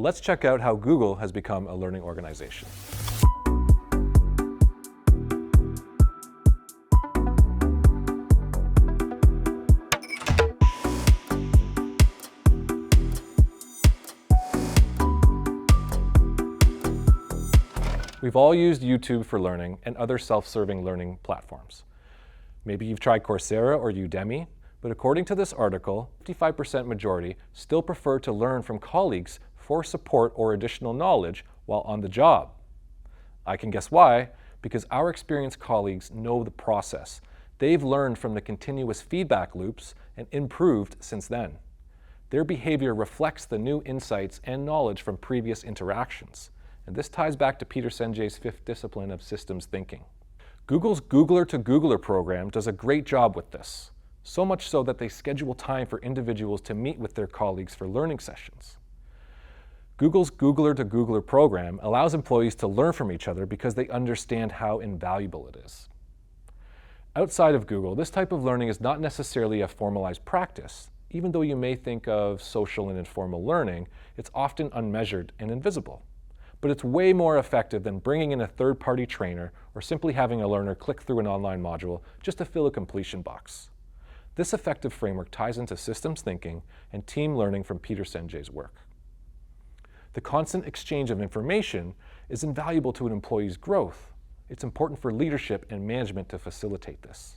Let's check out how Google has become a learning organization. We've all used YouTube for learning and other self-serving learning platforms. Maybe you've tried Coursera or Udemy, but according to this article, 55% majority still prefer to learn from colleagues for support or additional knowledge while on the job. I can guess why, because our experienced colleagues know the process. They've learned from the continuous feedback loops and improved since then. Their behavior reflects the new insights and knowledge from previous interactions. And this ties back to Peter Senjay's fifth discipline of systems thinking. Google's Googler to Googler program does a great job with this, so much so that they schedule time for individuals to meet with their colleagues for learning sessions. Google's Googler to Googler program allows employees to learn from each other because they understand how invaluable it is. Outside of Google, this type of learning is not necessarily a formalized practice. Even though you may think of social and informal learning, it's often unmeasured and invisible. But it's way more effective than bringing in a third-party trainer or simply having a learner click through an online module just to fill a completion box. This effective framework ties into systems thinking and team learning from Peter Senjay's work. The constant exchange of information is invaluable to an employee's growth. It's important for leadership and management to facilitate this.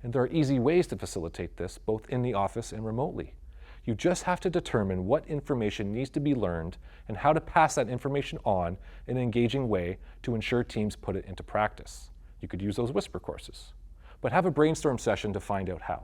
And there are easy ways to facilitate this, both in the office and remotely. You just have to determine what information needs to be learned and how to pass that information on in an engaging way to ensure teams put it into practice. You could use those whisper courses, but have a brainstorm session to find out how.